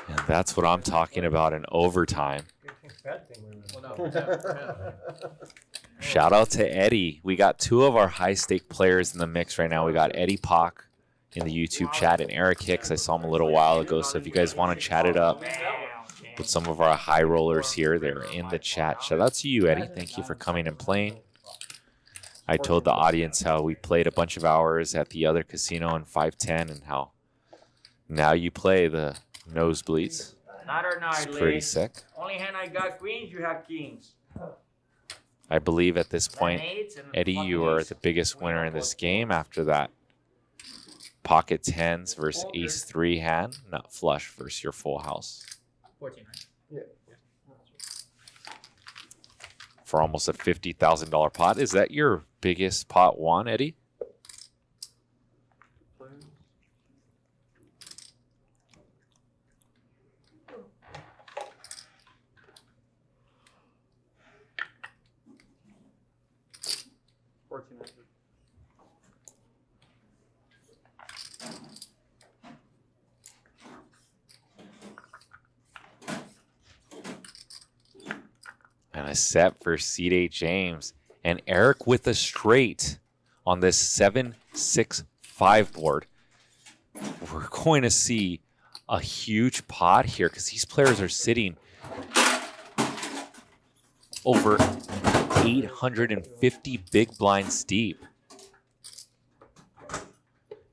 And that's what I'm talking about in overtime. Shout out to Eddie. We got two of our high-stake players in the mix right now. We got Eddie Pock in the YouTube chat and Eric Hicks. I saw him a little while ago. So if you guys want to chat it up with some of our high rollers here, they're in the chat. Shout out to you, Eddie. Thank you for coming and playing. I told the audience how we played a bunch of hours at the other casino in 510 and how now you play the nosebleeds. It's pretty sick. Only hand I got queens, you have kings. I believe at this point, Eddie, you are the biggest winner in this game after that pocket tens versus ace 3 hand, nut flush versus your full house. 14. Yeah. For almost a $50,000 pot. Is that your biggest pot won, Eddie? And a set for C.J. James. And Eric with a straight on this 7-6-5 board. We're going to see a huge pot here because these players are sitting over 850 big blinds deep.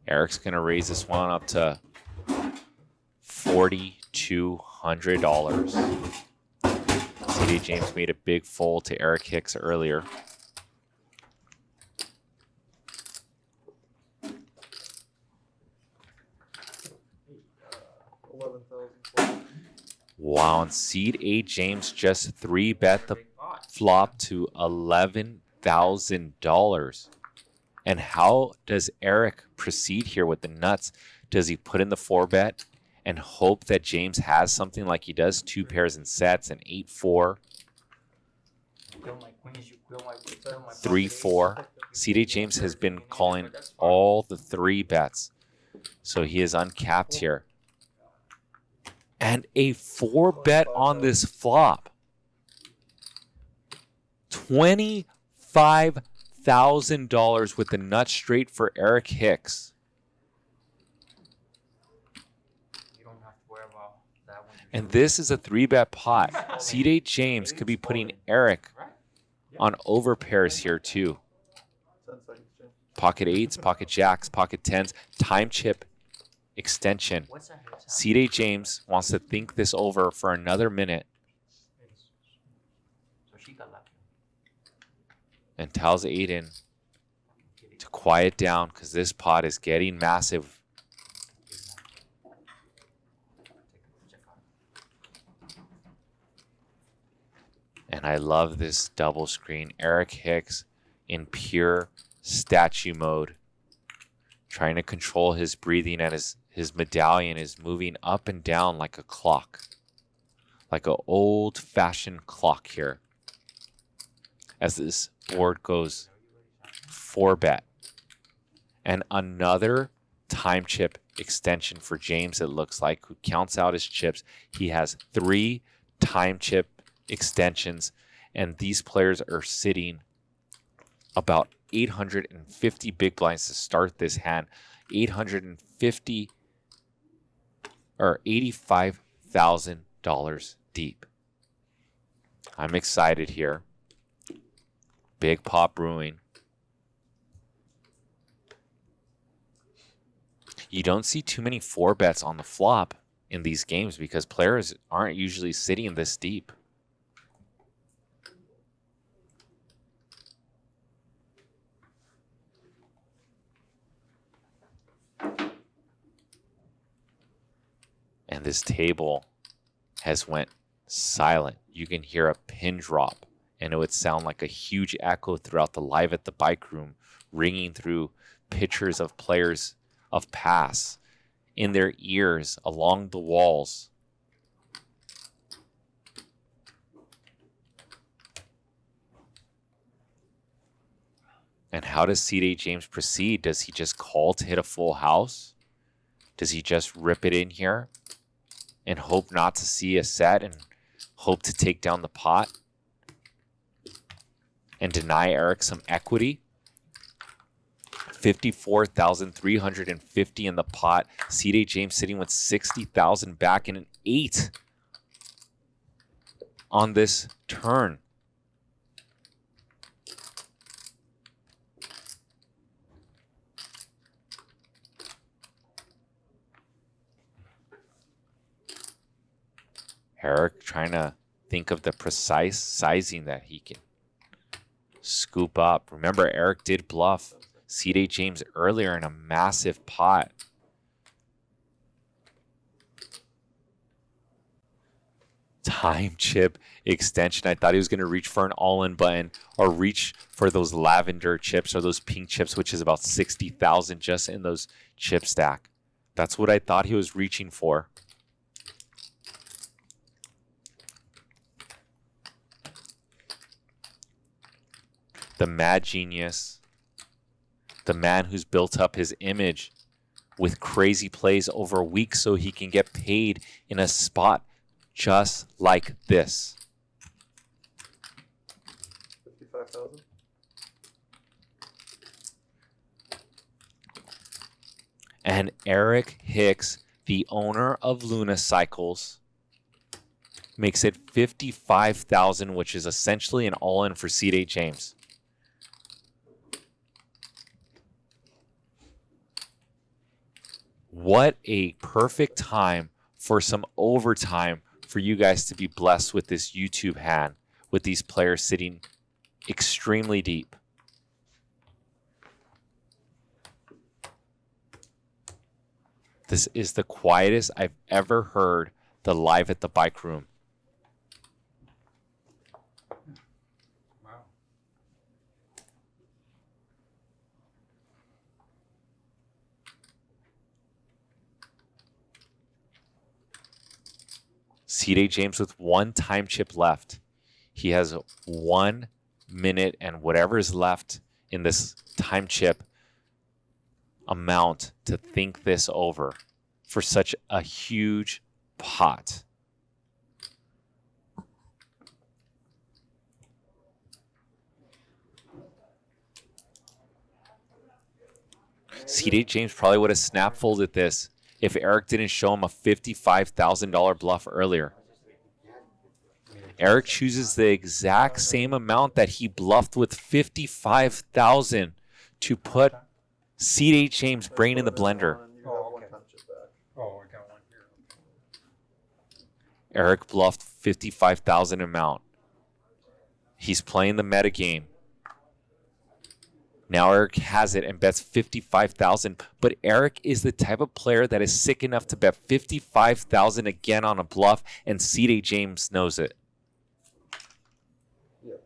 Eric's going to raise this one up to $4,200. C.J. James made a big fold to Eric Hicks earlier. Wow, and C.J. James just 3-bet the flop to $11,000. And how does Eric proceed here with the nuts? Does he put in the 4-bet and hope that James has something like he does, 2 pairs in sets, and 8-4, 3-4? C.J. James has been calling all the 3-bets, so he is uncapped here. And a 4-bet on this flop. $25,000 with the nut straight for Eric Hicks. And this is a 3-bet pot. C.J. James could be putting Eric on overpairs here too. Pocket 8s, pocket jacks, pocket 10s, time chip extension. C.J. James wants to think this over for another minute. And tells Aiden to quiet down because this pot is getting massive. And I love this double screen. Eric Hicks in pure statue mode, trying to control his breathing, and his medallion is moving up and down like a clock, like an old-fashioned clock here. As this board goes 4-bet. And another time chip extension for James, it looks like, who counts out his chips. He has 3 time chip extensions, and these players are sitting about 850 big blinds to start this hand. 850 or $85,000 deep. I'm excited here. Big pot brewing. You don't see too many 4-bets on the flop in these games because players aren't usually sitting this deep. And this table has went silent. You can hear a pin drop, and it would sound like a huge echo throughout the Live at the Bike Room, ringing through pictures of players of past in their ears along the walls. And how does C.D. James proceed? Does he just call to hit a full house? Does he just rip it in here and hope not to see a set and hope to take down the pot and deny Eric some equity? 54,350 in the pot. C.D. James sitting with 60,000 back in an 8 on this turn. Eric trying to think of the precise sizing that he can scoop up. Remember, Eric did bluff C.D. James earlier in a massive pot. Time chip extension. I thought he was going to reach for an all-in button or reach for those lavender chips or those pink chips, which is about 60,000 just in those chip stack. That's what I thought he was reaching for. The mad genius, the man who's built up his image with crazy plays over weeks so he can get paid in a spot just like this. 55,000. And Eric Hicks, the owner of Luna Cycles, makes it 55,000, which is essentially an all-in for C.D. James. What a perfect time for some overtime for you guys to be blessed with this YouTube hand, with these players sitting extremely deep. This is the quietest I've ever heard the live at the bike room. Wow. C.D. James with one time chip left. He has 1 minute and whatever is left in this time chip amount to think this over for such a huge pot. C.D. James probably would have snap folded this if Eric didn't show him a $55,000 bluff earlier. Eric chooses the exact same amount that he bluffed with 55,000 to put C.D. James' brain in the blender. Oh, okay. Oh, I got one here. Eric bluffed 55,000 amount. He's playing the meta game. Now Eric has it and bets 55,000, but Eric is the type of player that is sick enough to bet 55,000 again on a bluff, and C.D. James knows it. Yep.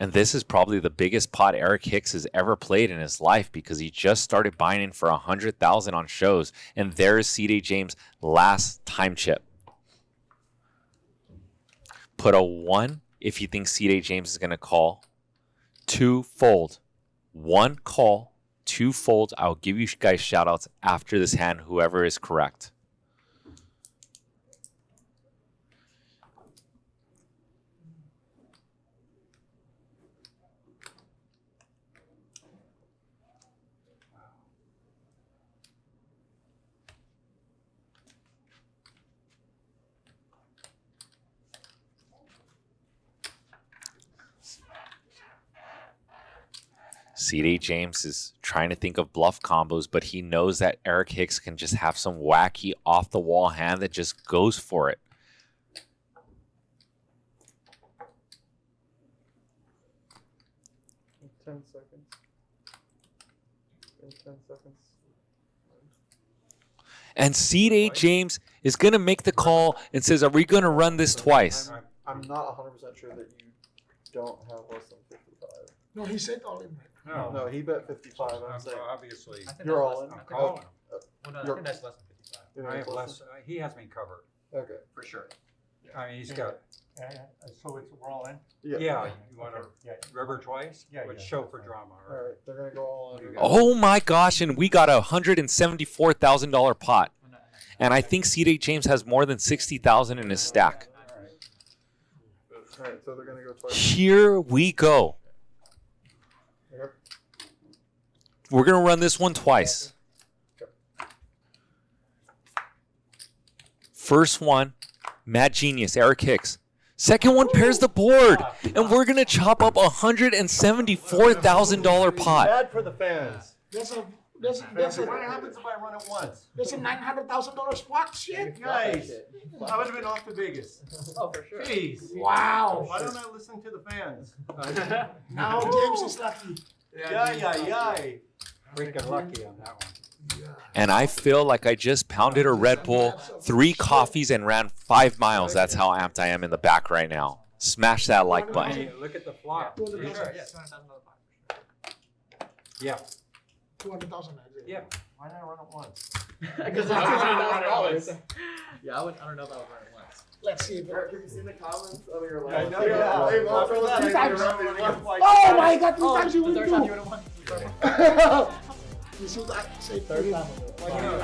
And this is probably the biggest pot Eric Hicks has ever played in his life because he just started buying in for 100,000 on shows. And there's C.D. James' last time chip. Put a 1 if you think C.D. James is going to call. 2 fold. 1 call. 2 fold. I'll give you guys shout outs after this hand, whoever is correct. C.D. James is trying to think of bluff combos, but he knows that Eric Hicks can just have some wacky off-the-wall hand that just goes for it. In 10 seconds. In 10 seconds. And Seed 8 James is going to make the call and says, are we going to run this twice? I'm not 100% sure that you don't have less than 55. No, he said all in. No, he bet 55. I'm saying Obviously, you're all in. I'm calling him. Well, no, I You're- think that's less than 55. You know, I have it's less. He has me covered. Okay. For sure. I mean, he's got. So we're all in? Yeah. Yeah, you want to Yeah. river twice? Yeah, Would yeah, show that's for fine. drama. All right. They're gonna go all in. Oh my gosh, and we got a $174,000 pot. And I think Seed 8 James has more than 60,000 in his stack. All right. So they're gonna go twice. Here we go. Yep. We're going to run this one twice. First one, Mad Genius, Eric Hicks. Second one pairs the board. And we're going to chop up a $174,000 pot. Bad for the fans. There's a What happens if I run it once? $900,000 spot shit. Guys, I would have been off to Vegas. Oh, for sure. Jeez. Wow. Why don't I listen to the fans? Now James is lucky. Yay. Freaking lucky on that one. And I feel like I just pounded a Red Bull, 3 coffees, and ran 5 miles. That's how amped I am in the back right now. Smash that like button. Hey, look at the flop. For sure. Yeah, $200,000 pot. Yeah. 200,000. Yeah. Why not run it once? Because that's $200,000. Yeah, I don't know if I would run it once. Let's see. Have you seen the comments of your I live? know, yeah. They've all told us Three you times. run it once. Oh my God! 3 times you the would third time you do. would have won. You see that? Say Third 3. time. Well, you know,